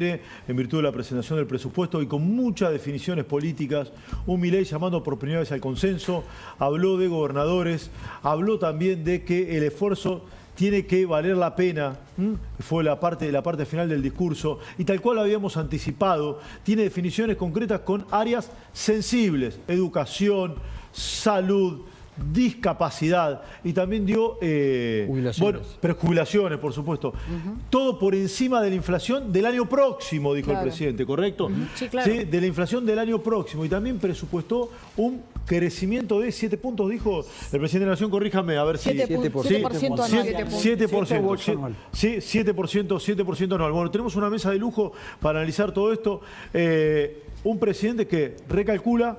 en virtud de la presentación del presupuesto y con muchas definiciones políticas, un Milei llamando por primera vez al consenso, habló de gobernadores, habló también de que el esfuerzo tiene que valer la pena, fue la parte final del discurso, y tal cual lo habíamos anticipado, tiene definiciones concretas con áreas sensibles, educación, salud, discapacidad, y también dio jubilaciones, por supuesto. Todo por encima de la inflación del año próximo, dijo el presidente, ¿correcto? Sí, claro. Sí, de la inflación del año próximo, y también presupuestó un crecimiento de 7 puntos, dijo el presidente de la Nación, corríjame, a ver si... 7% anual. 7%, sí, 7% anual. Bueno, tenemos una mesa de lujo para analizar todo esto. Un presidente que recalcula,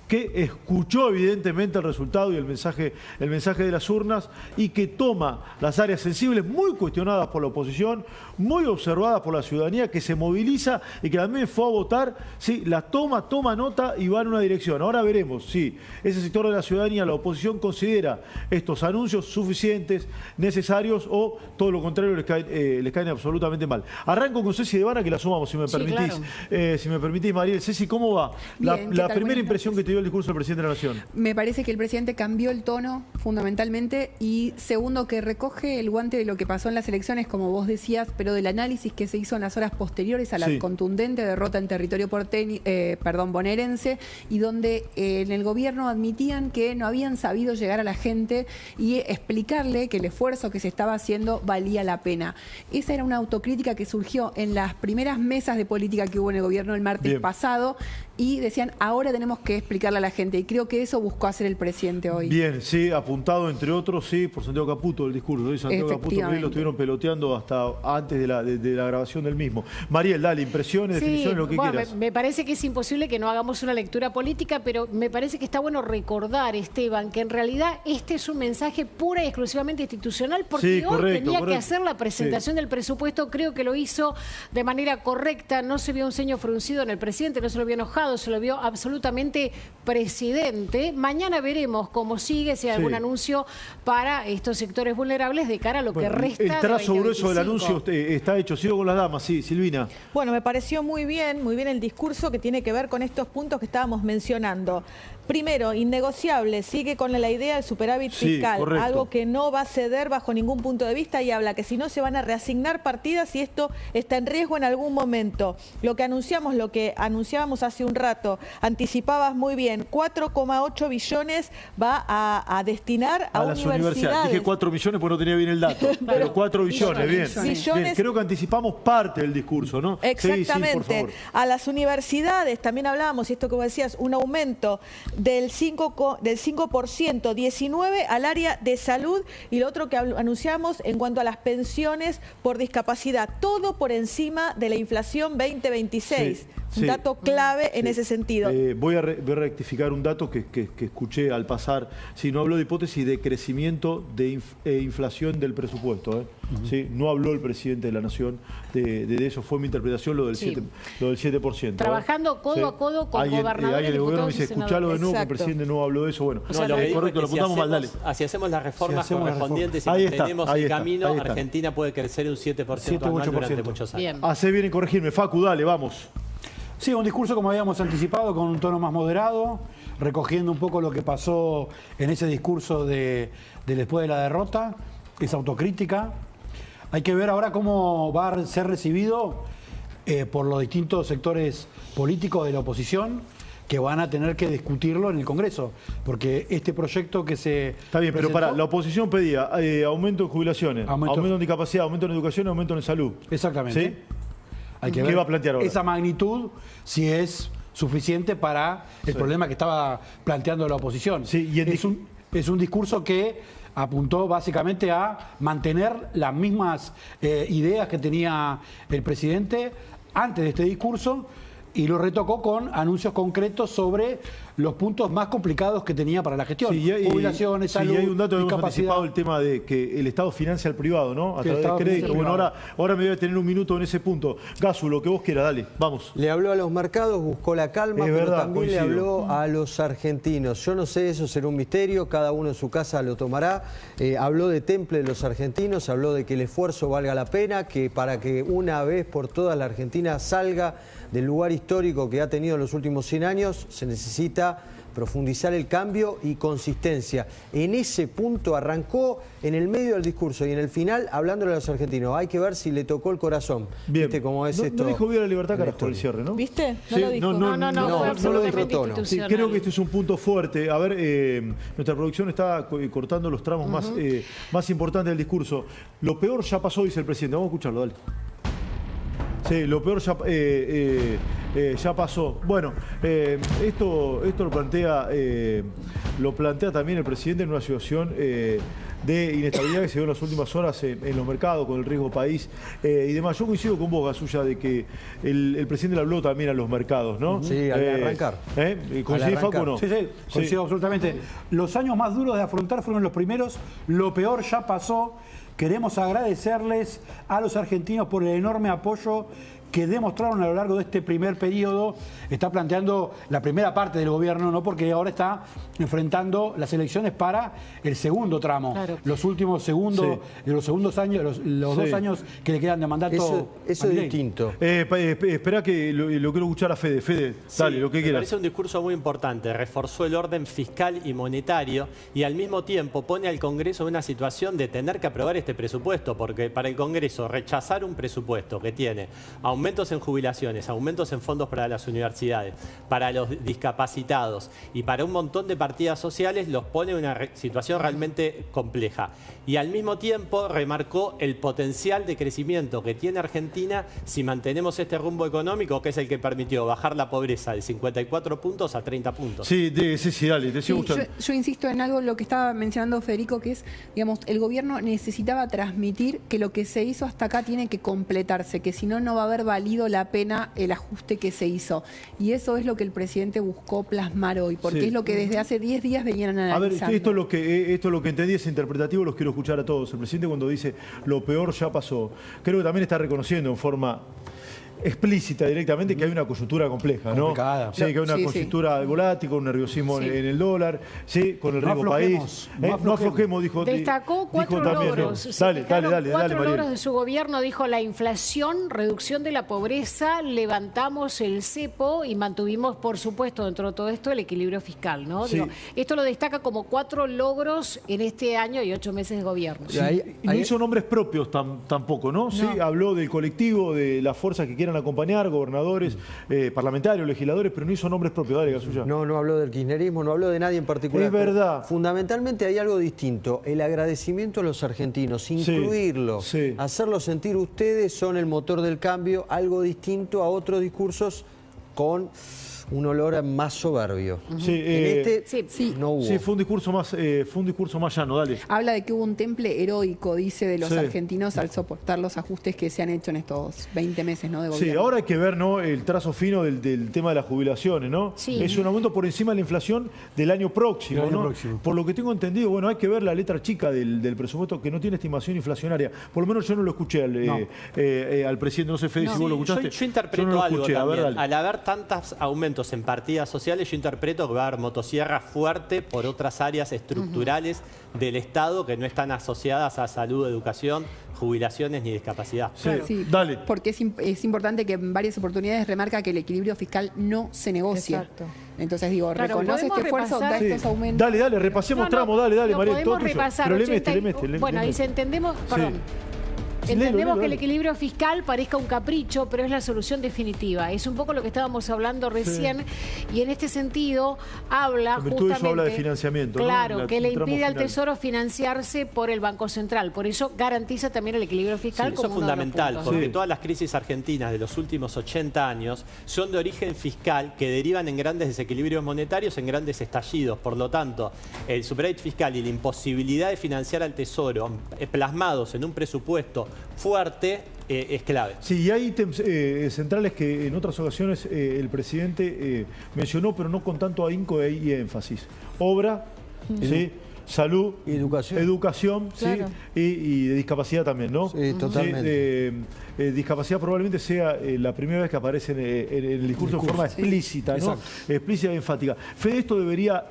que escuchó evidentemente el resultado y el mensaje de las urnas y que toma las áreas sensibles muy cuestionadas por la oposición, muy observadas por la ciudadanía, que se moviliza y que también fue a votar, sí, la toma nota y va en una dirección. Ahora veremos si ese sector de la ciudadanía, la oposición, considera estos anuncios suficientes, necesarios o todo lo contrario les caen absolutamente mal. Arranco con Ceci Devana, que la sumamos, si me permitís. Claro. Si me permitís, Mariel. Ceci, ¿cómo va? Bien, la primera impresión que te dio el discurso del presidente de la Nación. Me parece que el presidente cambió el tono fundamentalmente y segundo, que recoge el guante de lo que pasó en las elecciones, como vos decías, pero del análisis que se hizo en las horas posteriores a la contundente derrota en territorio bonaerense, y donde en el gobierno admitían que no habían sabido llegar a la gente y explicarle que el esfuerzo que se estaba haciendo valía la pena. Esa era una autocrítica que surgió en las primeras mesas de política que hubo en el gobierno el martes pasado, y decían, ahora tenemos que explicarle a la gente, y creo que eso buscó hacer el presidente hoy. Bien, sí, apuntado entre otros, sí, por Santiago Caputo el discurso, ¿sí? Santiago Caputo lo estuvieron peloteando hasta antes de la grabación del mismo. Mariel, dale, impresiones, definiciones, lo que quieras. Me parece que es imposible que no hagamos una lectura política, pero me parece que está bueno recordar, Esteban, que en realidad este es un mensaje pura y exclusivamente institucional, porque hoy tenía que hacer la presentación del presupuesto. Creo que lo hizo de manera correcta, no se vio un ceño fruncido en el presidente, no se lo vio enojado, se lo vio absolutamente presidente. Mañana veremos cómo sigue, si hay algún anuncio para estos sectores vulnerables de cara a lo que resta. El trazo grueso del anuncio está hecho. Sigo con las damas, sí, Silvina. Bueno, me pareció muy bien el discurso que tiene que ver con estos puntos que estábamos mencionando. Primero, innegociable, sigue con la idea del superávit fiscal, algo que no va a ceder bajo ningún punto de vista, y habla que si no se van a reasignar partidas y esto está en riesgo en algún momento. Lo que anunciábamos hace un rato, anticipabas muy bien, 4,8 billones va a destinar a las universidades. Dije 4 millones porque no tenía bien el dato, pero 4 billones, bien. Creo que anticipamos parte del discurso, ¿no? Exactamente. Sí, por favor. A las universidades también hablábamos, y esto que vos decías, un aumento del 5%, 19 al área de salud, y lo otro que anunciamos en cuanto a las pensiones por discapacidad, todo por encima de la inflación 2026. Un dato clave en ese sentido. Voy a rectificar un dato que escuché al pasar. Sí, no habló de hipótesis de crecimiento de inflación del presupuesto. Sí, no habló el presidente de la Nación de eso. Fue mi interpretación lo del 7%. Trabajando codo a codo con gobernadores, alguien del gobierno me dice, escuchalo de nuevo, que el presidente no habló de eso. Bueno, correcto, lo apuntamos mal, dale. Si hacemos las reformas correspondientes y mantenemos el camino, Argentina puede crecer un 7% anual durante muchos años. Hacé bien en corregirme. Facu, dale, vamos. Sí, un discurso como habíamos anticipado, con un tono más moderado, recogiendo un poco lo que pasó en ese discurso de después de la derrota, esa autocrítica. Hay que ver ahora cómo va a ser recibido por los distintos sectores políticos de la oposición, que van a tener que discutirlo en el Congreso, porque este proyecto que se Está bien, pero la oposición pedía aumento en jubilaciones, aumento en discapacidad, aumento en educación, aumento en salud. Exactamente. ¿Sí? Hay que ver ¿qué va a plantear ahora? Esa magnitud, si es suficiente para el problema que estaba planteando la oposición. Sí, y es un discurso que apuntó básicamente a mantener las mismas ideas que tenía el presidente antes de este discurso, y lo retocó con anuncios concretos sobre los puntos más complicados que tenía para la gestión. Jubilaciones, salud, y hay un dato que hemos anticipado, el tema de que el Estado financia al privado, ¿no? A través de crédito. Bueno, ahora me voy a tener un minuto en ese punto. Gasu, lo que vos quieras, dale, vamos. Le habló a los mercados, buscó la calma, pero también le habló a los argentinos. Yo no sé, eso será un misterio, cada uno en su casa lo tomará. Habló de temple de los argentinos, habló de que el esfuerzo valga la pena, que para que una vez por todas la Argentina salga del lugar histórico que ha tenido en los últimos 100 años, se necesita profundizar el cambio y consistencia. En ese punto arrancó en el medio del discurso y en el final hablándole a los argentinos. Hay que ver si le tocó el corazón. Bien. ¿Viste cómo es esto? No dijo bien la Libertad Carrasco el cierre, ¿no? ¿Viste? No lo dijo. No lo dijo tono. Sí, creo que este es un punto fuerte. A ver, nuestra producción está cortando los tramos más importantes del discurso. Lo peor ya pasó, dice el presidente. Vamos a escucharlo, dale. Sí, lo peor ya pasó. Bueno, esto lo plantea también el presidente en una situación de inestabilidad que se dio en las últimas horas en los mercados, con el riesgo país y demás. Yo coincido con vos, Gasulla, de que el presidente le habló también a los mercados, ¿no? Sí, al arrancar. ¿Coincidís, Facu, o no? Sí, coincido absolutamente. Los años más duros de afrontar fueron los primeros. Lo peor ya pasó. Queremos agradecerles a los argentinos por el enorme apoyo que demostraron a lo largo de este primer periodo. Está planteando la primera parte del gobierno, ¿no? Porque ahora está enfrentando las elecciones para el segundo tramo. Claro. Los últimos segundos, los segundos años, los 2 años que le quedan de mandato. Eso es distinto. Espera que lo quiero escuchar a Fede. Fede, dale, lo que quieras. Me parece un discurso muy importante. Reforzó el orden fiscal y monetario y al mismo tiempo pone al Congreso en una situación de tener que aprobar este presupuesto, porque para el Congreso rechazar un presupuesto que tiene aumentos en jubilaciones, aumentos en fondos para las universidades, para los discapacitados y para un montón de partidas sociales, los pone en una situación realmente compleja. Y al mismo tiempo remarcó el potencial de crecimiento que tiene Argentina si mantenemos este rumbo económico, que es el que permitió bajar la pobreza de 54 puntos a 30 puntos. Sí, dale, te sigo escuchando. Yo insisto en algo, lo que estaba mencionando Federico, que es, digamos, el gobierno necesitaba transmitir que lo que se hizo hasta acá tiene que completarse, que si no, no va a haber valido la pena el ajuste que se hizo. Y eso es lo que el presidente buscó plasmar hoy, porque es lo que desde hace 10 días venían analizando. A ver, esto es lo que entendí, es interpretativo, los quiero escuchar a todos. El presidente cuando dice lo peor ya pasó, creo que también está reconociendo en forma explícita directamente que hay una coyuntura compleja, ¿no? Sí, que hay una coyuntura volátil, con un nerviosismo en el dólar, sí, con el riesgo país. No aflojemos, dijo. Destacó 4 logros. Dale, 4 logros de su gobierno, dijo: la inflación, reducción de la pobreza, levantamos el cepo y mantuvimos, por supuesto, dentro de todo esto, el equilibrio fiscal, ¿no? Sí. Digo, esto lo destaca como 4 logros en este año y 8 meses de gobierno. Sí, y no hizo nombres propios tampoco, ¿no? Sí, habló del colectivo, de las fuerzas que quieran acompañar, gobernadores, parlamentarios, legisladores, pero no hizo nombres propios. Dale, Gasulla. No habló del kirchnerismo, no habló de nadie en particular. Es verdad. Fundamentalmente hay algo distinto, el agradecimiento a los argentinos, incluirlo, hacerlo sentir ustedes son el motor del cambio, algo distinto a otros discursos con un olor más soberbio. No hubo. Sí, fue un discurso más llano, dale. Habla de que hubo un temple heroico, dice, de los argentinos al soportar los ajustes que se han hecho en estos 20 meses, ¿no? De gobierno. Sí, ahora hay que ver, ¿no?, el trazo fino del tema de las jubilaciones, ¿no? Sí. Es un aumento por encima de la inflación del año próximo, ¿no? Por lo que tengo entendido, bueno, hay que ver la letra chica del presupuesto que no tiene estimación inflacionaria. Por lo menos yo no lo escuché al presidente, no sé, Fede, si vos lo escuchaste. Yo interpreto algo también. Al haber tantos aumentos en partidas sociales, yo interpreto que va a haber motosierra fuerte por otras áreas estructurales del Estado que no están asociadas a salud, educación, jubilaciones ni discapacidad. Sí, dale. Porque es importante que en varias oportunidades remarca que el equilibrio fiscal no se negocia. Exacto. Entonces digo, reconoce este esfuerzo, da estos aumentos. Dale, repasemos tramos, dale, María. Podemos repasar. Pero le mete. Bueno, dice, entendemos, perdón. Entendemos que el equilibrio fiscal parezca un capricho, pero es la solución definitiva. Es un poco lo que estábamos hablando recién y en este sentido habla justamente... Eso habla de financiamiento. Claro, ¿no? que le impide al Tesoro financiarse por el Banco Central. Por eso garantiza también el equilibrio fiscal como eso es fundamental, porque todas las crisis argentinas de los últimos 80 años son de origen fiscal que derivan en grandes desequilibrios monetarios, en grandes estallidos. Por lo tanto, el superávit fiscal y la imposibilidad de financiar al Tesoro plasmados en un presupuesto fuerte es clave. Sí, y hay ítems centrales que en otras ocasiones el presidente mencionó, pero no con tanto ahínco y énfasis. Obra, ¿sí? Salud, educación claro. ¿sí? y de discapacidad también, ¿no? Sí, totalmente. Sí, discapacidad probablemente sea la primera vez que aparece en el discurso de forma explícita, ¿no? Explícita y enfática. Fede, esto debería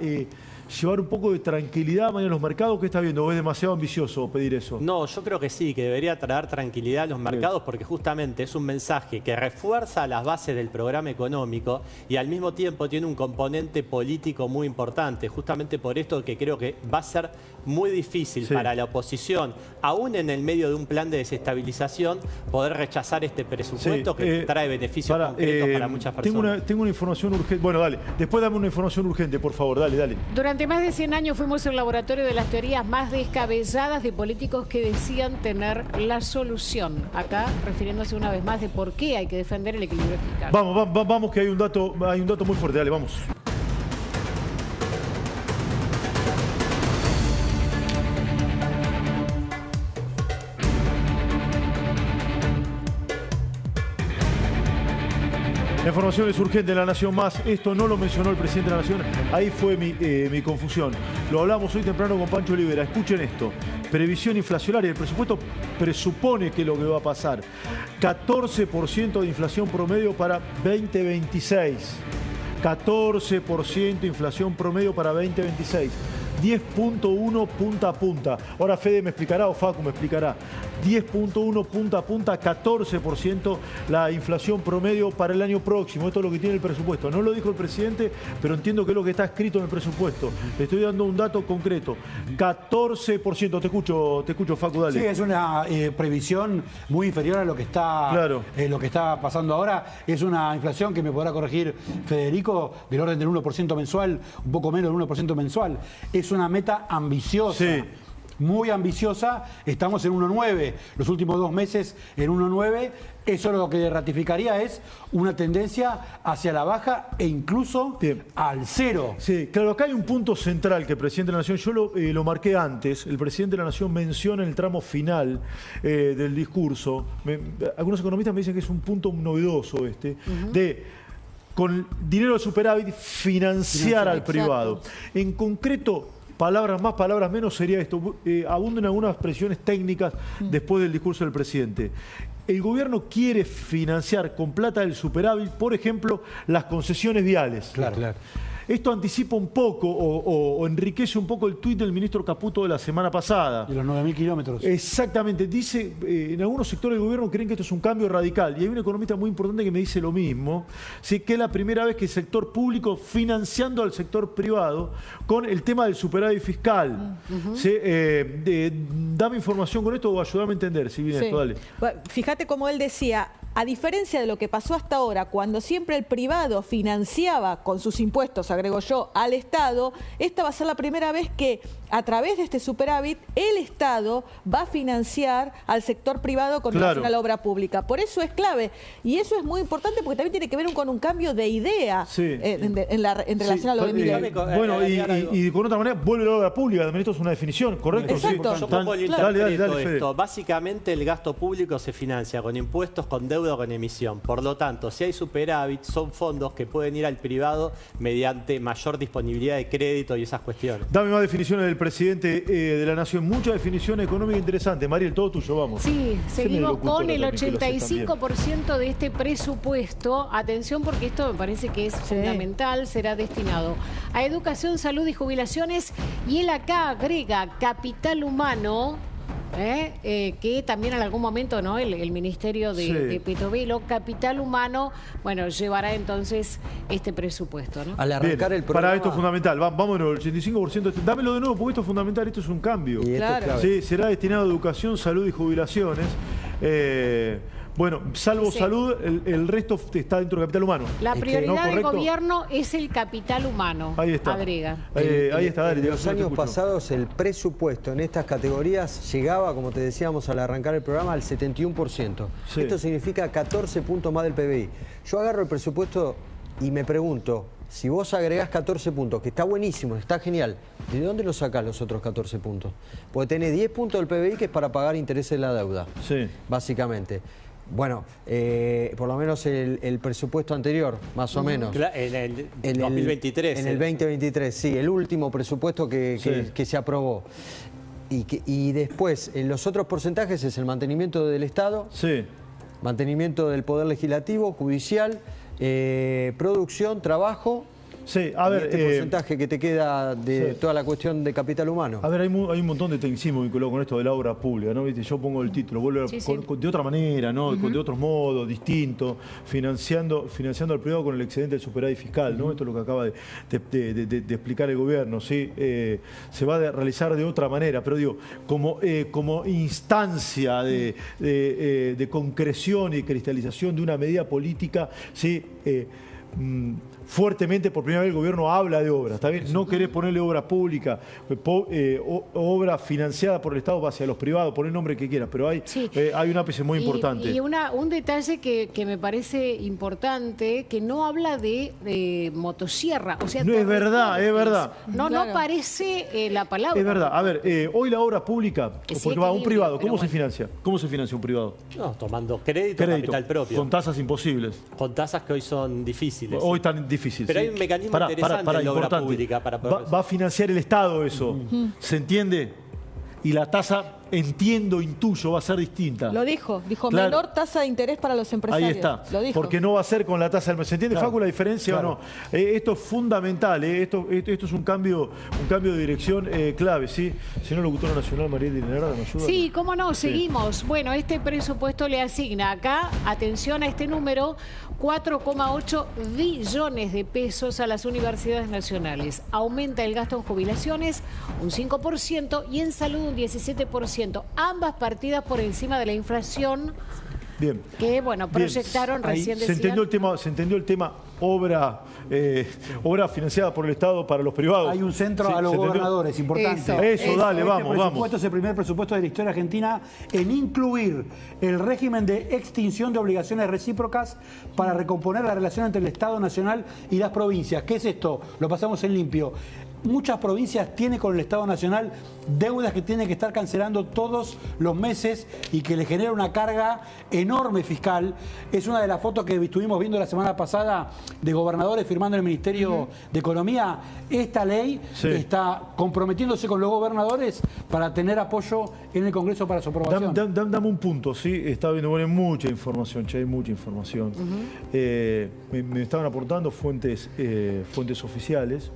llevar un poco de tranquilidad mañana a los mercados. ¿Qué está viendo? ¿O es demasiado ambicioso pedir eso? No, yo creo que sí, que debería traer tranquilidad a los mercados porque justamente es un mensaje que refuerza las bases del programa económico y al mismo tiempo tiene un componente político muy importante. Justamente por esto que creo que va a ser muy difícil para la oposición, aún en el medio de un plan de desestabilización, poder rechazar este presupuesto que trae beneficios concretos para muchas personas. Tengo una información urgente. Bueno, dale. Después dame una información urgente, por favor. Dale. Durante más de 100 años fuimos el laboratorio de las teorías más descabelladas de políticos que decían tener la solución. Acá refiriéndose una vez más de por qué hay que defender el equilibrio fiscal. Vamos que hay un dato muy fuerte. Dale, vamos. La información es urgente en La Nación Más. Esto no lo mencionó el presidente de la Nación. Ahí fue mi confusión. Lo hablamos hoy temprano con Pancho Olivera. Escuchen esto. Previsión inflacionaria. El presupuesto presupone que lo que va a pasar. 14% de inflación promedio para 2026. 14% de inflación promedio para 2026. 10.1 punta a punta. Ahora Fede me explicará o Facu me explicará. 10.1 punta a punta, 14% la inflación promedio para el año próximo. Esto es lo que tiene el presupuesto. No lo dijo el presidente, pero entiendo que es lo que está escrito en el presupuesto. Le estoy dando un dato concreto. 14%. Te escucho, Facu, dale. Sí, es una previsión muy inferior a lo que está pasando ahora. Es una inflación que me podrá corregir Federico, del orden del 1% mensual, un poco menos del 1% mensual. Es una meta ambiciosa. Sí. Muy ambiciosa, estamos en 1,9, los últimos 2 meses en 1,9, eso lo que ratificaría es una tendencia hacia la baja e incluso al cero. Sí, claro, acá hay un punto central que el presidente de la Nación, yo lo marqué antes, el presidente de la Nación menciona en el tramo final del discurso, algunos economistas me dicen que es un punto novedoso de con dinero de superávit financiar al privado. En concreto, palabras más, palabras menos, sería esto. Abundan algunas expresiones técnicas después del discurso del presidente. El gobierno quiere financiar con plata del superávit, por ejemplo, las concesiones viales. Claro. Esto anticipa un poco o enriquece un poco el tuit del ministro Caputo de la semana pasada. De los 9.000 kilómetros. Exactamente. Dice, en algunos sectores del gobierno creen que esto es un cambio radical. Y hay un economista muy importante que me dice lo mismo. ¿Sí? Que es la primera vez que el sector público financiando al sector privado con el tema del superávit fiscal. ¿Sí? Dame información con esto o ayúdame a entender, si viene esto, dale. Bueno, fíjate cómo él decía, a diferencia de lo que pasó hasta ahora, cuando siempre el privado financiaba con sus impuestos, agrego yo, al Estado, esta va a ser la primera vez que a través de este superávit el Estado va a financiar al sector privado con relación a la obra pública. Por eso es clave. Y eso es muy importante porque también tiene que ver con un cambio de idea en relación a lo de bueno, y con otra manera, vuelve la obra pública. También esto es una definición, ¿correcto? Exacto. Yo pongo el interpreto esto. Básicamente el gasto público se financia con impuestos, con deuda o con emisión. Por lo tanto, si hay superávit, son fondos que pueden ir al privado mediante mayor disponibilidad de crédito y esas cuestiones. Dame más definiciones del presidente de la Nación. Mucha definición económica interesante. Mariel, todo tuyo, vamos. Sí, seguimos con el 85% de este presupuesto. Atención porque esto me parece que es fundamental. Será destinado a educación, salud y jubilaciones. Y él acá agrega capital humano. Que también en algún momento, ¿no? El Ministerio de Petovelo, capital humano, bueno, llevará entonces este presupuesto, ¿no? Al arrancar el programa... Para esto es fundamental, vámonos, el 85%, dámelo de nuevo porque esto es fundamental, esto es un cambio. Claro. Sí, será destinado a educación, salud y jubilaciones. Bueno, salvo salud, el resto está dentro del capital humano. La prioridad del gobierno es el capital humano. Ahí está. Agrega. Ahí está, dale. En los años pasados el presupuesto en estas categorías llegaba, como te decíamos al arrancar el programa, al 71%. Esto significa 14 puntos más del PBI. Yo agarro el presupuesto y me pregunto, si vos agregás 14 puntos, que está buenísimo, está genial, ¿de dónde lo sacás los otros 14 puntos? Porque tenés 10 puntos del PBI que es para pagar intereses de la deuda, básicamente. Bueno, por lo menos el presupuesto anterior, más o menos. En el 2023. En el 2023, sí, el último presupuesto que se aprobó. Y después, en los otros porcentajes es el mantenimiento del Estado, mantenimiento del Poder Legislativo, Judicial, producción, trabajo. Sí, a ver, este porcentaje que te queda de toda la cuestión de capital humano. A ver, hay un montón de tecnicismo vinculado con esto de la obra pública, ¿no? ¿Viste? Yo pongo el título, vuelvo de otra manera, ¿no? De otros modos, distinto, financiando al privado con el excedente del superávit fiscal, ¿no? Esto es lo que acaba de explicar el gobierno, ¿sí? Se va a realizar de otra manera, pero digo, como instancia de concreción y cristalización de una medida política, ¿sí? Fuertemente, por primera vez el gobierno habla de obra, ¿está bien? No querés ponerle obra pública, obra financiada por el Estado hacia los privados, poner el nombre que quieras, pero hay un ápice muy importante. Y un detalle que me parece importante, que no habla de motosierra. O sea, no, es verdad. No aparece la palabra. Es verdad. A ver, hoy la obra pública, porque va un privado, ¿cómo se financia? ¿Cómo se financia un privado? No, tomando crédito, capital propio. Con tasas imposibles. Con tasas que hoy son difíciles. Hoy están difíciles. Pero hay un mecanismo interesante en la obra pública para poder... Va a financiar el Estado eso, ¿se entiende? Y la tasa, intuyo, va a ser distinta. Lo dijo, menor tasa de interés para los empresarios. Ahí está, lo dijo. Porque no va a ser con la tasa del... ¿Se entiende, Facu, la diferencia o no? Esto es fundamental, esto es un cambio de dirección clave, ¿sí? Señor Locutor Nacional, María Dinarada, ¿me ayuda? Sí, cómo no, seguimos. Bueno, este presupuesto le asigna acá, atención a este número, 4,8 billones de pesos a las universidades nacionales. Aumenta el gasto en jubilaciones un 5% y en salud un 17%. Ambas partidas por encima de la inflación. Bien. Que, bueno, proyectaron recién decían... Se entendió el tema obra financiada por el Estado para los privados. Hay un centro a los gobernadores, importante. Eso, dale, vamos. Este es el primer presupuesto de la historia argentina en incluir el régimen de extinción de obligaciones recíprocas para recomponer la relación entre el Estado Nacional y las provincias. ¿Qué es esto? Lo pasamos en limpio. Muchas provincias tienen con el Estado Nacional deudas que tienen que estar cancelando todos los meses y que le genera una carga enorme fiscal. Es una de las fotos que estuvimos viendo la semana pasada de gobernadores firmando en el Ministerio de Economía. Esta ley está comprometiéndose con los gobernadores para tener apoyo en el Congreso para su aprobación. Dame un punto, ¿sí? Está viendo, bueno, hay mucha información, hay mucha información. Me estaban aportando fuentes oficiales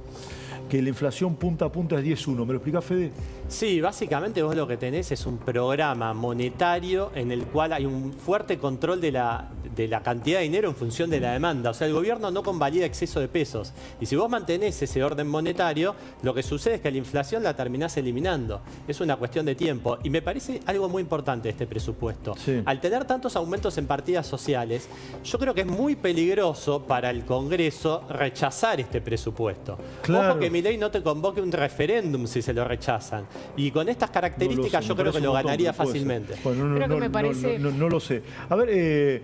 que la inflación punta a punta es 10,1. ¿Me lo explicás, Fede? Sí, básicamente vos lo que tenés es un programa monetario en el cual hay un fuerte control de la cantidad de dinero en función de la demanda. O sea, el gobierno no convalida exceso de pesos. Y si vos mantenés ese orden monetario, lo que sucede es que la inflación la terminás eliminando. Es una cuestión de tiempo. Y me parece algo muy importante este presupuesto. Sí. Al tener tantos aumentos en partidas sociales, yo creo que es muy peligroso para el Congreso rechazar este presupuesto. Claro. Ojo que Milei no te convoque un referéndum si se lo rechazan. Y con estas características yo creo que lo ganaría fácilmente. Bueno, no lo sé. A ver,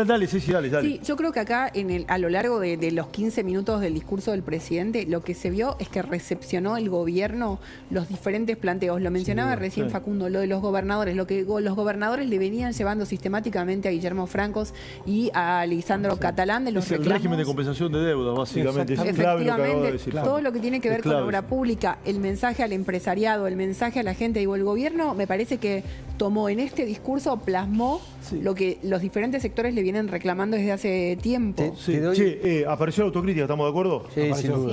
dale. Sí, yo creo que acá a lo largo de los 15 minutos del discurso del presidente, lo que se vio es que recepcionó el gobierno los diferentes planteos. Lo mencionaba recién Facundo, lo de los gobernadores, lo que los gobernadores le venían llevando sistemáticamente a Guillermo Francos y a Lisandro Catalán de los reclamos. El régimen de compensación de deuda, básicamente. Es clave lo que acabo de decir. Todo lo que tiene que ver con obra pública, el mensaje al empresariado, el mensaje a la gente, digo, el gobierno me parece que tomó en este discurso, plasmó lo que los diferentes sectores le vienen reclamando desde hace tiempo. Apareció la autocrítica, ¿estamos de acuerdo?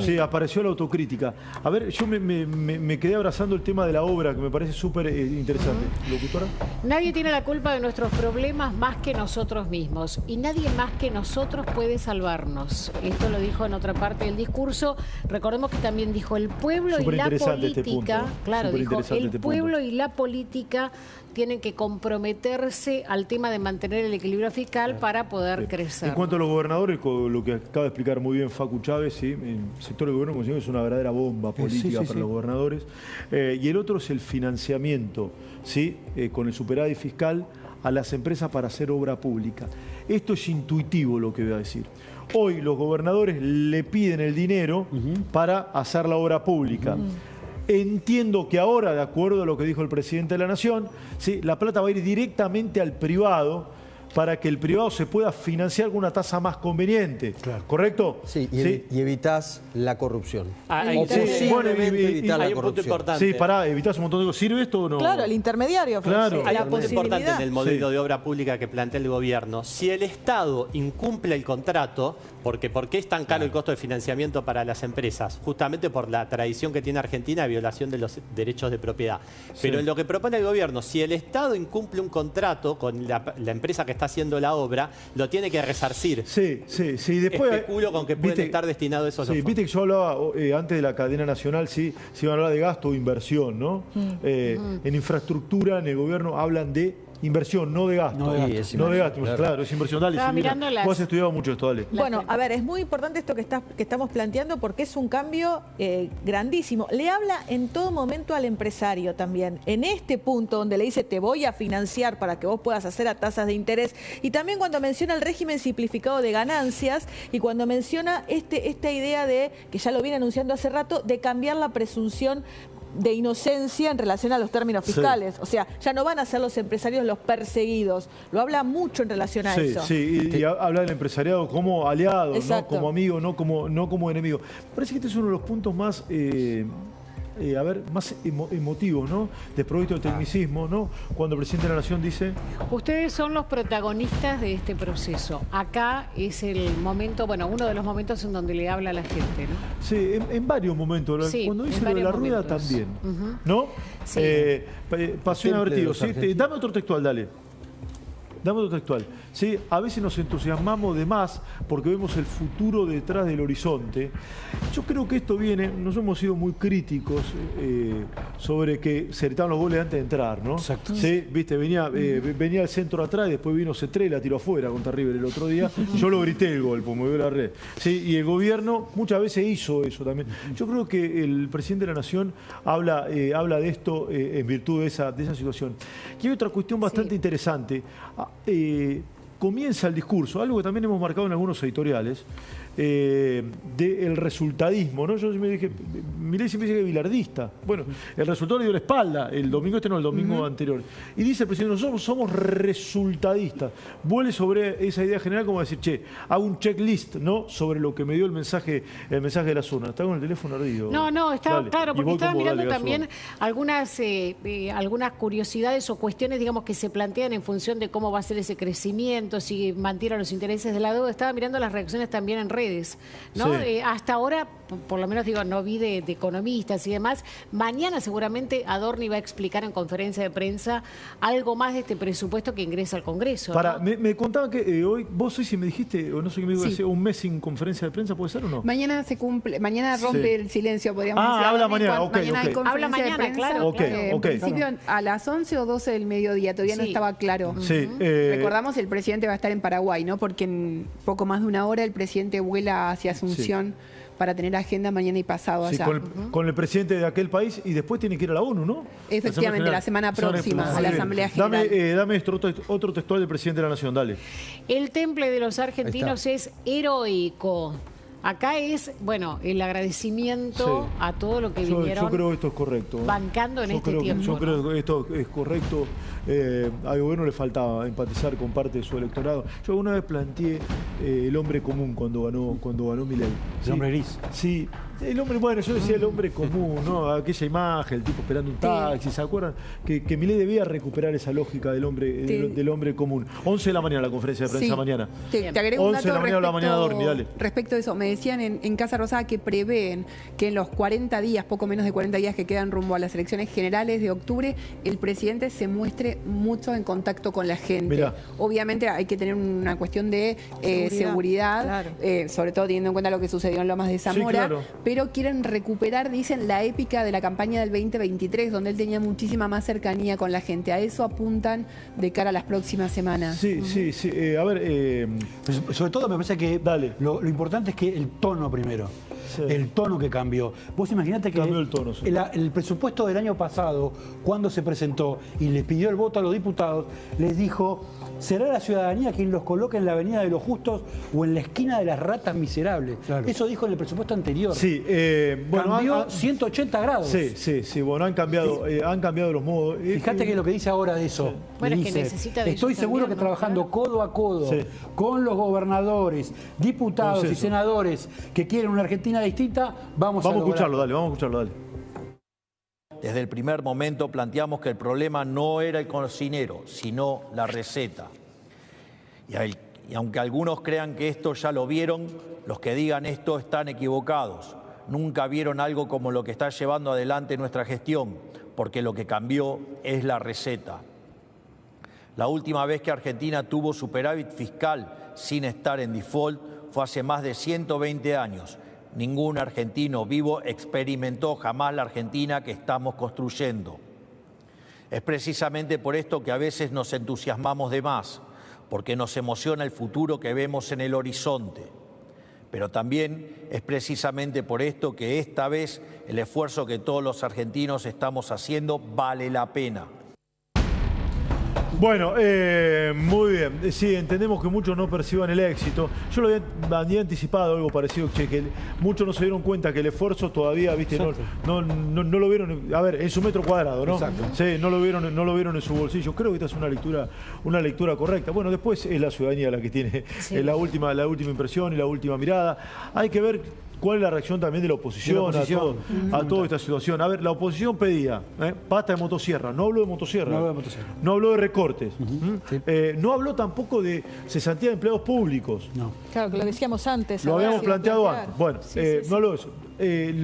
Sí, apareció la autocrítica. A ver, yo me quedé abrazando el tema de la obra, que me parece súper interesante. ¿Locutora? Nadie tiene la culpa de nuestros problemas más que nosotros mismos. Y nadie más que nosotros puede salvarnos. Esto lo dijo en otra parte del discurso. Recordemos que también dijo el pueblo y la política. Claro, dijo el pueblo y la política tienen que comprometerse al tema de mantener el equilibrio fiscal para poder crecer. En cuanto a los gobernadores, lo que acaba de explicar muy bien Facu Chávez, el sector del gobierno considera que es una verdadera bomba política para los gobernadores. Y el otro es el financiamiento, con el superávit fiscal a las empresas para hacer obra pública. Esto es intuitivo lo que voy a decir. Hoy los gobernadores le piden el dinero para hacer la obra pública. Entiendo que ahora, de acuerdo a lo que dijo el presidente de la Nación, la plata va a ir directamente al privado, para que el privado se pueda financiar con una tasa más conveniente. Claro. ¿Correcto? Sí, y evitás la corrupción. Hay un punto importante. Sí, evitás un montón de cosas. ¿Sirve esto o no? Claro, el intermediario. Claro. Hay un punto importante en el modelo de obra pública que plantea el gobierno. Si el Estado incumple el contrato, porque ¿por qué es tan caro el costo de financiamiento para las empresas? Justamente por la tradición que tiene Argentina de violación de los derechos de propiedad. Pero en lo que propone el gobierno, si el Estado incumple un contrato con la empresa que está haciendo la obra, lo tiene que resarcir. Sí. Después, especulo con que pueden estar destinados esos fondos. Viste que yo hablaba antes de la cadena nacional, se iba a hablar de gasto o inversión, ¿no? En infraestructura, en el gobierno, hablan de inversión, no de gasto. No de gasto, claro, es inversión. Dale, vos has estudiado mucho esto, dale. Bueno, a ver, es muy importante esto que estamos planteando porque es un cambio grandísimo. Le habla en todo momento al empresario también. En este punto donde le dice te voy a financiar para que vos puedas hacer a tasas de interés. Y también cuando menciona el régimen simplificado de ganancias y cuando menciona esta idea de, que ya lo viene anunciando hace rato, de cambiar la presunción de inocencia en relación a los términos fiscales. O sea, ya no van a ser los empresarios los perseguidos. Lo habla mucho en relación a eso. Sí, y habla del empresariado como aliado, ¿no? Como amigo, no como enemigo. Parece que este es uno de los puntos más... más emotivos, ¿no? Desprovisto del tecnicismo, ¿no? Cuando el presidente de la Nación dice... Ustedes son los protagonistas de este proceso. Acá es el momento, bueno, uno de los momentos en donde le habla a la gente, ¿no? Sí, en varios momentos. Sí, cuando dice lo de la rueda también, ¿no? Sí. Pasión advertido. ¿Sí? Dame otro textual, dale. Dame otro textual. ¿Sí? A veces nos entusiasmamos de más porque vemos el futuro detrás del horizonte. Yo creo que esto viene, nos hemos sido muy críticos sobre que se gritaban los goles antes de entrar, ¿no? Exacto. ¿Sí? Viste, venía el centro atrás y después vino Cetré y la tiró afuera contra River el otro día. Yo lo grité el gol, pues me vio la red. ¿Sí? Y el gobierno muchas veces hizo eso también. Yo creo que el presidente de la Nación habla de esto en virtud de esa situación. Y hay otra cuestión bastante interesante. Comienza el discurso, algo que también hemos marcado en algunos editoriales, del resultadismo, ¿no? Yo me dije, Milei siempre dice que es bilardista. Bueno, el resultado le dio la espalda el domingo el domingo anterior. Y dice el presidente, nosotros somos resultadistas. Vuelve sobre esa idea general como decir, che, hago un checklist, ¿no? Sobre lo que me dio el mensaje de la zona. Está con el teléfono ardido. No, estaba claro, porque estaba mirando también algunas curiosidades o cuestiones, digamos, que se plantean en función de cómo va a ser ese crecimiento, si mantiene los intereses de la deuda. Estaba mirando las reacciones también en redes, ¿no? Sí. Hasta ahora, por lo menos digo, no vi de economistas y demás. Mañana seguramente Adorni va a explicar en conferencia de prensa algo más de este presupuesto que ingresa al Congreso, ¿no? Me contaban que hoy, vos hoy si me dijiste, o no sé qué me dijo, hace un mes sin conferencia de prensa, ¿puede ser o no? Mañana se cumple, mañana rompe el silencio, podríamos decir. Habla mañana, mañana hay conferencia habla mañana, de prensa, claro. En principio a las 11 o 12 del mediodía, todavía no estaba claro. Sí, recordamos, el presidente va a estar en Paraguay, ¿no? Porque en poco más de una hora el presidente vuela hacia Asunción para tener agenda mañana y pasado allá. Con el presidente de aquel país y después tiene que ir a la ONU, ¿no? Efectivamente, la semana próxima, a la Asamblea General. Dame otro textual del presidente de la Nación, dale. El temple de los argentinos es heroico. Acá es, bueno, el agradecimiento a todo lo que vinieron. Yo creo que esto es correcto. Bancando en este tiempo. Yo creo que esto es correcto. Al gobierno le faltaba empatizar con parte de su electorado. Yo alguna vez planteé el hombre común cuando ganó Milei. El hombre gris. Sí. El hombre, bueno, yo decía el hombre común, ¿no? Aquella imagen, el tipo esperando un taxi, ¿se acuerdan? Que Milei debía recuperar esa lógica del hombre común. 11 de la mañana la conferencia de prensa mañana. Te agrego un 11 de la mañana la mañana Adorni, dale. Respecto a eso, me decían en Casa Rosada que prevén que en los 40 días, poco menos de 40 días que quedan rumbo a las elecciones generales de octubre, el presidente se muestre mucho en contacto con la gente. Mirá. Obviamente hay que tener una cuestión de seguridad, claro. Sobre todo teniendo en cuenta lo que sucedió en Lomas de Zamora. Sí, claro. Pero quieren recuperar, dicen, la épica de la campaña del 2023, donde él tenía muchísima más cercanía con la gente. A eso apuntan de cara a las próximas semanas. Sí. A ver... sobre todo me parece que lo importante es que el tono primero. Sí. El tono que cambió. Vos imaginate que cambió el tono, sí. el presupuesto del año pasado, cuando se presentó y les pidió el voto a los diputados, les dijo, será la ciudadanía quien los coloque en la avenida de los justos o en la esquina de las ratas miserables. Claro. Eso dijo en el presupuesto anterior. Sí, Sí, bueno, cambió 180 grados. Sí, bueno, han cambiado los modos. Fíjate que lo que dice ahora de eso. Bueno, dice, es que necesita de estoy seguro que trabajando codo a codo con los gobernadores, diputados y senadores que quieren una Argentina distinta, vamos a escucharlo, dale, vamos a escucharlo, dale. Desde el primer momento planteamos que el problema no era el cocinero, sino la receta. Y aunque algunos crean que esto ya lo vieron, los que digan esto están equivocados. Nunca vieron algo como lo que está llevando adelante nuestra gestión, porque lo que cambió es la receta. La última vez que Argentina tuvo superávit fiscal sin estar en default fue hace más de 120 años. Ningún argentino vivo experimentó jamás la Argentina que estamos construyendo. Es precisamente por esto que a veces nos entusiasmamos de más, porque nos emociona el futuro que vemos en el horizonte. Pero también es precisamente por esto que esta vez el esfuerzo que todos los argentinos estamos haciendo vale la pena. Bueno, muy bien. Sí, entendemos que muchos no perciban el éxito. Yo lo había anticipado algo parecido, que muchos no se dieron cuenta que el esfuerzo todavía, viste, no lo vieron, a ver, en su metro cuadrado, ¿no? Exacto. Sí, no lo vieron en su bolsillo. Creo que esta es una lectura correcta. Bueno, después es la ciudadanía la que tiene la última impresión y la última mirada. Hay que ver cuál es la reacción también de la oposición, a toda esta situación. A ver, la oposición pedía basta de motosierra. No habló de motosierra. No habló de recortes. No habló tampoco de cesantía de empleados públicos. No. Claro, que lo decíamos antes. Lo habíamos planteado antes. Bueno, no habló de eso.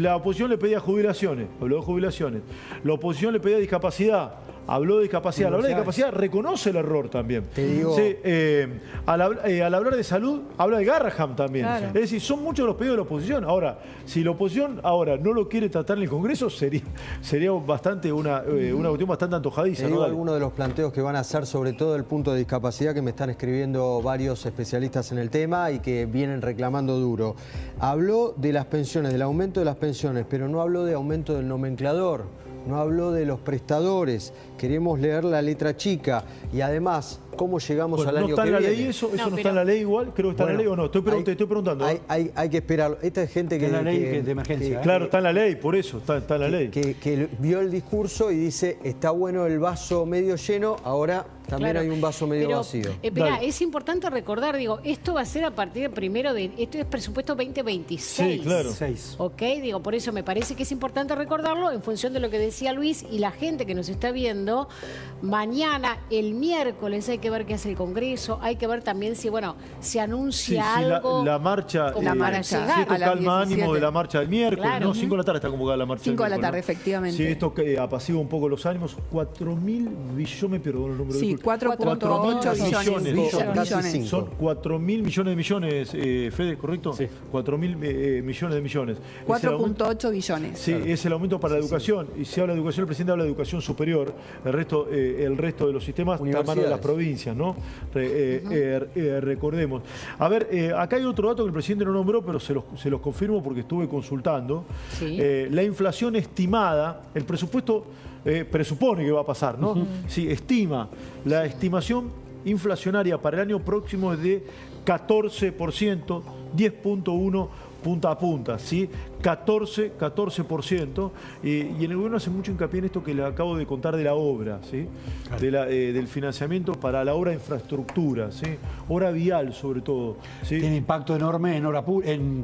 La oposición le pedía jubilaciones. Habló de jubilaciones. La oposición le pedía discapacidad. Habló de discapacidad. Al hablar de discapacidad reconoce el error también. Te digo... Sí, al hablar de salud, habla de Garraham también. Claro. Es decir, son muchos los pedidos de la oposición. Ahora, si la oposición ahora no lo quiere tratar en el Congreso, sería bastante una cuestión bastante antojadiza. Te digo algunos de los planteos que van a hacer, sobre todo el punto de discapacidad, que me están escribiendo varios especialistas en el tema y que vienen reclamando duro. Habló de las pensiones, del aumento de las pensiones, pero no habló de aumento del nomenclador. No habló de los prestadores, queremos leer la letra chica y además, ¿cómo llegamos al año que viene? ¿No está en la ley eso? ¿Eso no está en la ley igual? Creo que está en la ley o no. Estoy preguntando. Hay que esperarlo. Esta es gente que... Está en la ley de emergencia. Claro, está en la ley, por eso, está en la ley. Que vio el discurso y dice, está bueno el vaso medio lleno, ahora también hay un vaso medio vacío. Espera, es importante recordar, digo, esto va a ser a partir del primero de... Esto es presupuesto 2026. Sí, claro. ¿Ok? Digo, por eso me parece que es importante recordarlo en función de lo que decía Luis y la gente que nos está viendo. Mañana, el miércoles, hay que ver qué hace el Congreso, hay que ver también si, bueno, se anuncia algo. La marcha, si esto calma ánimo de la marcha del miércoles, claro. ¿no? 5 de la tarde está convocada la marcha 5 de la tarde, ¿no? efectivamente. Sí, esto apacigua un poco los ánimos. 4.000 billones, yo me pierdo los números. Sí, 4.8 billones. Son 4.000 millones de millones, Fede, ¿correcto? Sí. 4.000 millones de millones. 4.8 billones. Sí, claro. Es el aumento para la educación. Y si habla de educación, el presidente habla de educación superior. El resto de los sistemas está en manos de las provincias, ¿no? Recordemos. A ver, acá hay otro dato que el presidente no nombró, pero se los confirmo porque estuve consultando. Sí. La inflación estimada, el presupuesto presupone que va a pasar, ¿no? Sí, estima. La estimación inflacionaria para el año próximo es de 14%, 10.1 punta a punta, ¿sí? 14%, y en el gobierno hace mucho hincapié en esto que le acabo de contar de la obra, ¿sí? Claro. Del financiamiento para la obra de infraestructura, ¿sí? Obra vial sobre todo, ¿sí? Tiene impacto enorme en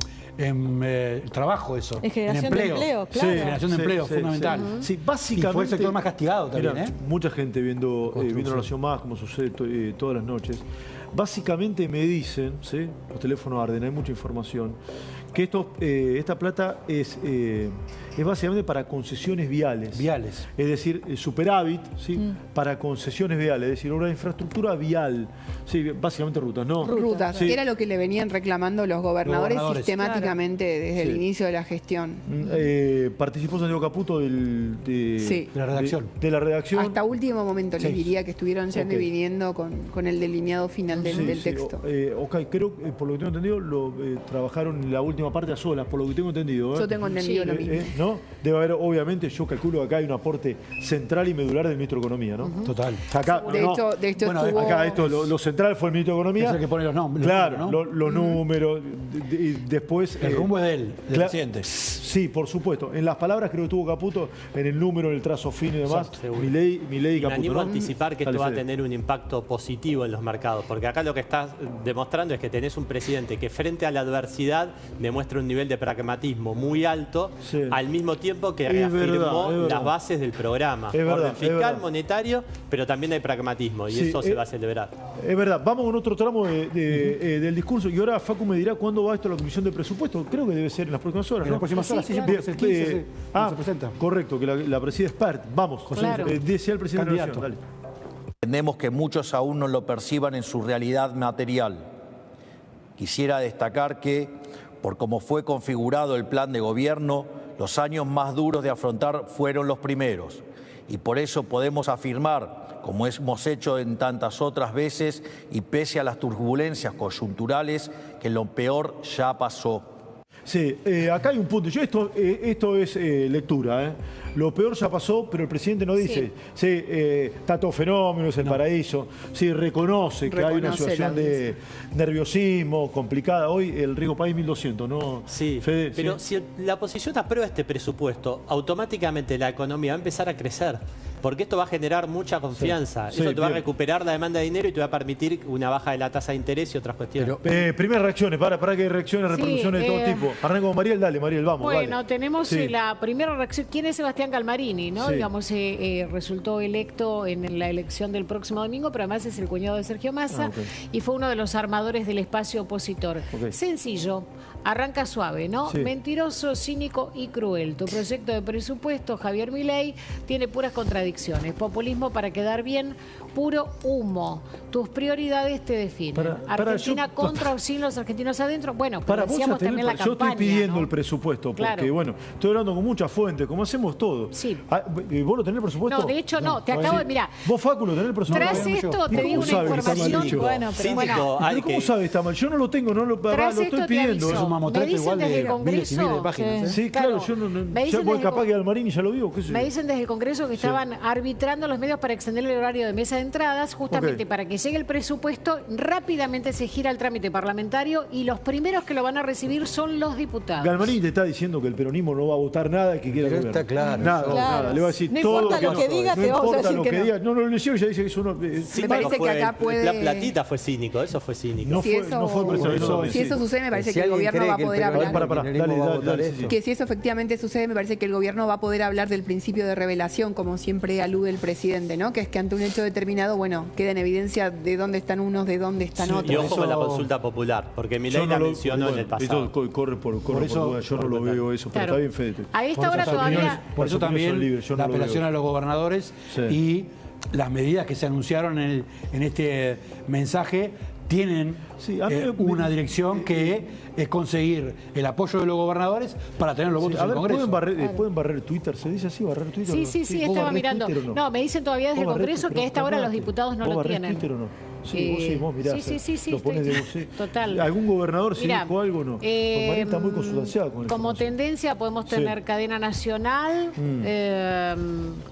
trabajo eso, en generación de empleo, claro. Sí, generación de empleo, fundamental. Sí, básicamente, y fue el sector más castigado también, mira, mucha gente viendo La Nación Más, como sucede todas las noches. Básicamente me dicen, ¿sí? Los teléfonos arden, hay mucha información, que esta plata es básicamente para concesiones viales. Es decir, el superávit, ¿sí? Para concesiones viales, es decir, obra de infraestructura vial. Sí, básicamente rutas, ¿no? Rutas, sí. Era lo que le venían reclamando los gobernadores sistemáticamente desde el inicio de la gestión. Participó Santiago Caputo de la redacción. De la redacción. Hasta último momento les diría que estuvieron yendo y viniendo con el delineado final final del texto. Ok, creo que por lo que tengo entendido, trabajaron en la última parte a solas, por lo que tengo entendido. Yo tengo entendido lo mismo. ¿No? Debe haber, obviamente, yo calculo que acá hay un aporte central y medular del ministro de Economía, ¿no? Total. Acá, de hecho estuvo... acá lo central fue el ministro de Economía. Es el que pone los nombres. Claro, los números. Y después... El rumbo es del presidente. Sí, por supuesto. En las palabras creo que tuvo Caputo, en el número, en el trazo fino y demás. Milei y Caputo. Me animo a anticipar que esto va a tener un impacto positivo en los mercados, porque acá lo que estás demostrando es que tenés un presidente que frente a la adversidad demuestra un nivel de pragmatismo muy alto, al mismo tiempo que reafirmó las bases del programa. Orden fiscal, monetario, pero también hay pragmatismo y eso se va a celebrar. Es verdad. Vamos con otro tramo del discurso y ahora Facu me dirá cuándo va esto a la Comisión de Presupuesto. Creo que debe ser en las próximas horas, ¿no? En las próximas horas, sí, claro. Bien, el 15 se presenta. Correcto, que la preside Spert. Vamos, José. Claro. Decía el presidente de la Nación, dale. Entendemos que muchos aún no lo perciban en su realidad material. Quisiera destacar que, por cómo fue configurado el plan de gobierno, los años más duros de afrontar fueron los primeros. Y por eso podemos afirmar, como hemos hecho en tantas otras veces, y pese a las turbulencias coyunturales, que lo peor ya pasó. Sí, acá hay un punto. Esto es lectura. Lo peor ya pasó, pero el presidente no dice. Sí, está todo fenómeno, es el paraíso. Sí, reconoce que hay una situación de nerviosismo complicada. Hoy el riesgo país 1.200, ¿no? Sí, Fede, pero si la oposición aprueba este presupuesto, automáticamente la economía va a empezar a crecer. Porque esto va a generar mucha confianza. Eso te va a recuperar la demanda de dinero y te va a permitir una baja de la tasa de interés y otras cuestiones. Primeras reacciones, para que hay reacciones, repercusiones de todo tipo. Arranco con Mariel, dale, Mariel, vamos. Bueno, tenemos la primera reacción. ¿Quién es Sebastián Galmarini? ¿No? Digamos, resultó electo en la elección del próximo domingo, pero además es el cuñado de Sergio Massa y fue uno de los armadores del espacio opositor. Sencillo, arranca suave, ¿no? Mentiroso, cínico y cruel. Tu proyecto de presupuesto, Javier Milei, tiene puras contradicciones. Populismo para quedar bien, puro humo. Tus prioridades te definen. Argentina contra o sin los argentinos adentro. Bueno, pero decíamos también la campaña. Yo estoy pidiendo, ¿no?, el presupuesto, porque bueno, estoy hablando con muchas fuentes, como hacemos todos. Sí. ¿Vos lo tenés el presupuesto? No, de hecho no. Te acabo de, mirá. ¿Vos, Facu, lo tenés el presupuesto? Tras esto te digo una información. Bueno, pero ¿cómo sabes está mal? Yo no lo tengo, lo estoy pidiendo. Es un mamotreto igual de miles y miles de páginas. Sí, claro, yo no. Capaz que Galmarini ya lo vio. Me dicen desde el Congreso que estaban arbitrando los medios para extender el horario de mesa de entradas, justamente para que llegue el presupuesto, rápidamente se gira el trámite parlamentario y los primeros que lo van a recibir son los diputados. Galmarini te está diciendo que el peronismo no va a votar nada y que quiere gobernar. Está claro. Nada. Le va a decir no todo importa lo que diga, te vamos a decir que no. No, lo ya dice que eso no. Me parece que acá puede... La platita fue cínico, eso fue cínico. No fue si eso sucede, me parece que el gobierno va a poder hablar. Dale. Que si eso efectivamente sucede, me parece que el gobierno va a poder hablar del principio de revelación, como siempre alude el presidente, ¿no? Que es que ante un hecho determinado, bueno, queda en evidencia de dónde están unos, de dónde están otros. Y ojo con la consulta popular, porque Milei la mencionó en el pasado. Corre por eso, yo no lo veo eso, pero está bien, Fede. A esta hora todavía... Por eso también la apelación a los gobernadores y las medidas que se anunciaron en este mensaje tienen una dirección que es conseguir el apoyo de los gobernadores para tener los votos en el Congreso. ¿Pueden barrer Twitter? ¿Se dice así, barrer Twitter? Sí, estaba mirando. No, me dicen todavía desde el Congreso que a esta hora los diputados no lo tienen. Twitter o no? Sí, vos mirás. Sí. Lo pones de vos. Total. ¿Algún gobernador si dijo algo o no? María está muy consustanciada con eso. Como tendencia podemos tener cadena nacional.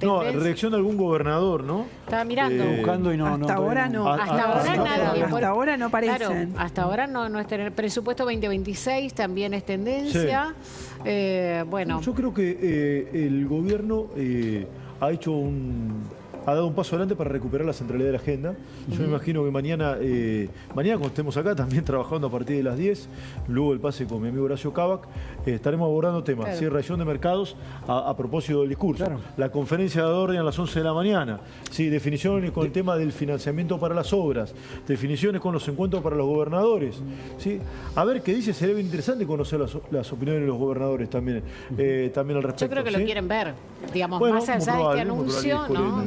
No, reacción de algún gobernador, ¿no? Estaba mirando. Buscando y no. Hasta ahora no. Hasta ahora nadie. Hasta ahora no parecen. Claro, hasta ahora no es tener. Presupuesto 2026 también es tendencia. Bueno. Yo creo que el gobierno ha dado un paso adelante para recuperar la centralidad de la agenda. Yo me imagino que mañana cuando estemos acá, también trabajando a partir de las 10, luego el pase con mi amigo Horacio Cabac, estaremos abordando temas, reacción de mercados a propósito del discurso. La conferencia de orden a las 11 de la mañana, definiciones con el tema del financiamiento para las obras, definiciones con los encuentros para los gobernadores. A ver qué dice, sería bien interesante conocer las opiniones de los gobernadores también al respecto. Yo creo que lo quieren ver, digamos, bueno, más allá de este anuncio, ¿no?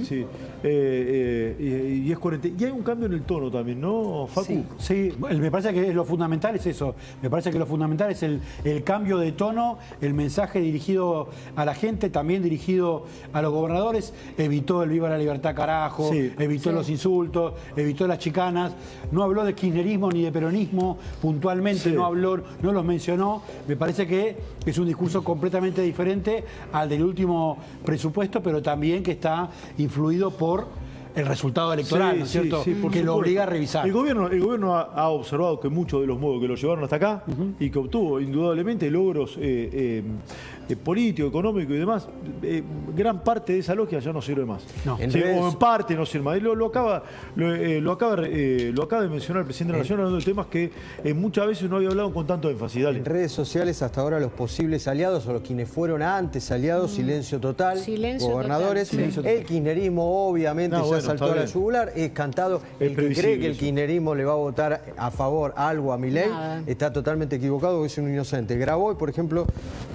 y es coherente. Y hay un cambio en el tono también, ¿no, Facu? Sí, me parece que lo fundamental es eso. Me parece que lo fundamental es el cambio de tono, el mensaje dirigido a la gente, también dirigido a los gobernadores. Evitó el viva la libertad carajo, evitó los insultos, evitó las chicanas. No habló de kirchnerismo ni de peronismo puntualmente, no los mencionó. Me parece que es un discurso completamente diferente al del último presupuesto, pero también que está influido por el resultado electoral, ¿no es cierto? Que lo obliga a revisar. El gobierno ha observado que muchos de los modos que lo llevaron hasta acá y que obtuvo indudablemente logros políticos, económicos y demás, gran parte de esa lógica ya no sirve más. O en parte no sirve más. Lo acaba de mencionar el presidente de la Nación, hablando de temas que muchas veces no había hablado con tanto énfasis. Dale. En redes sociales hasta ahora los posibles aliados o los quienes fueron antes aliados, silencio total, gobernadores. El kirchnerismo obviamente ya saltó a la yugular, es cantado. El que cree que el kirchnerismo le va a votar a favor algo a Milei está totalmente equivocado, es un inocente. Grabó, por ejemplo,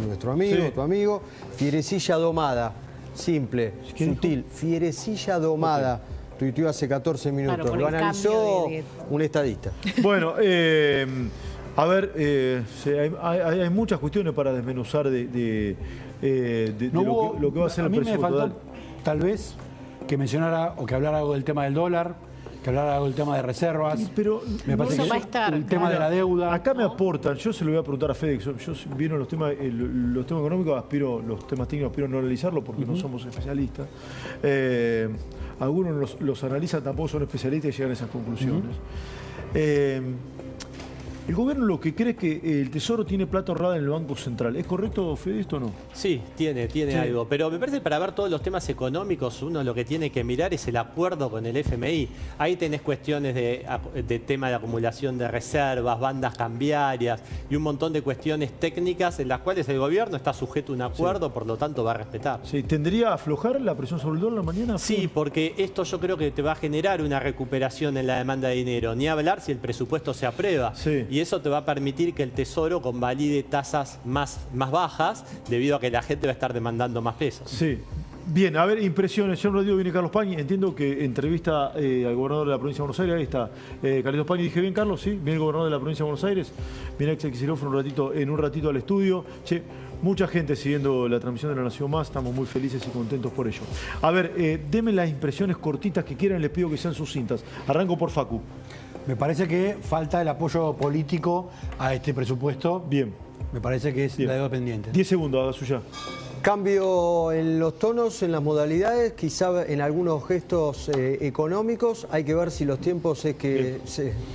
nuestro amigo, tu amigo, Fierecilla Domada, simple, sutil, Fierecilla Domada. Tuiteó hace 14 minutos, claro, lo analizó un estadista. Bueno, a ver, hay muchas cuestiones para desmenuzar de lo que va a ser el presupuesto. A mí me faltó, tal vez, que mencionara o que hablara algo del tema del dólar, que hablara algo del tema de reservas. Pero me parece que el tema de la deuda. Acá me aportan, yo se lo voy a preguntar a Fede, yo vieron los temas económicos, los temas técnicos aspiro a no analizarlos porque no somos especialistas. Algunos los analizan, tampoco son especialistas y llegan a esas conclusiones. El gobierno lo que cree es que el Tesoro tiene plata ahorrada en el Banco Central. ¿Es correcto, Fede, esto o no? Sí, tiene algo. Pero me parece que para ver todos los temas económicos, uno lo que tiene que mirar es el acuerdo con el FMI. Ahí tenés cuestiones de tema de acumulación de reservas, bandas cambiarias y un montón de cuestiones técnicas en las cuales el gobierno está sujeto a un acuerdo, por lo tanto va a respetar. ¿Tendría a aflojar la presión sobre el dólar mañana? Sí, porque esto yo creo que te va a generar una recuperación en la demanda de dinero. Ni hablar si el presupuesto se aprueba. Y eso te va a permitir que el Tesoro convalide tasas más bajas debido a que la gente va a estar demandando más pesos. Sí. Bien, a ver, impresiones. Señor Rodrigo, viene Carlos Pañi. Entiendo que entrevista al gobernador de la provincia de Buenos Aires. Ahí está Carlitos Pañi. Dije bien, Carlos, sí. Viene el gobernador de la provincia de Buenos Aires. Viene Axel Kicillof en un ratito al estudio. Che, mucha gente siguiendo la transmisión de La Nación Más. Estamos muy felices y contentos por ello. A ver, denme las impresiones cortitas que quieran. Les pido que sean sucintas. Arranco por Facu. Me parece que falta el apoyo político a este presupuesto. Bien. Me parece que es la deuda pendiente. 10 segundos, haga suya. Cambio en los tonos, en las modalidades, quizá en algunos gestos económicos. Hay que ver si los tiempos es que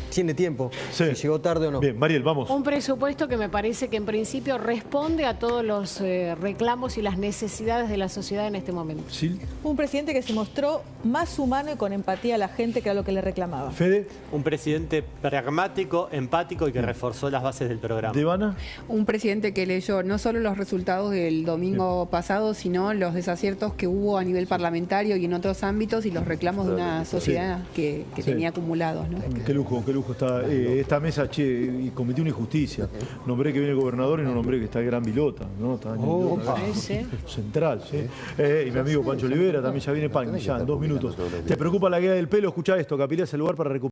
tiene tiempo, si llegó tarde o no. Bien, Mariel, vamos. Un presupuesto que me parece que en principio responde a todos los reclamos y las necesidades de la sociedad en este momento. ¿Sí? Un presidente que se mostró más humano y con empatía a la gente que era lo que le reclamaba. Fede. Un presidente pragmático, empático y que reforzó las bases del programa. ¿Devana? Un presidente que leyó no solo los resultados del domingo pasado, sino los desaciertos que hubo a nivel parlamentario y en otros ámbitos y los reclamos de una sociedad que tenía acumulados, ¿no? Qué lujo está esta mesa, che, y cometí una injusticia. Nombré que viene el gobernador y no nombré que está el gran Vilota, ¿no? Está central, ¿sí? Y mi amigo Pancho Olivera también ya viene ya en 2 minutos. ¿Te preocupa la guía del pelo? Escuchá esto, Capilar es el lugar para recuperar.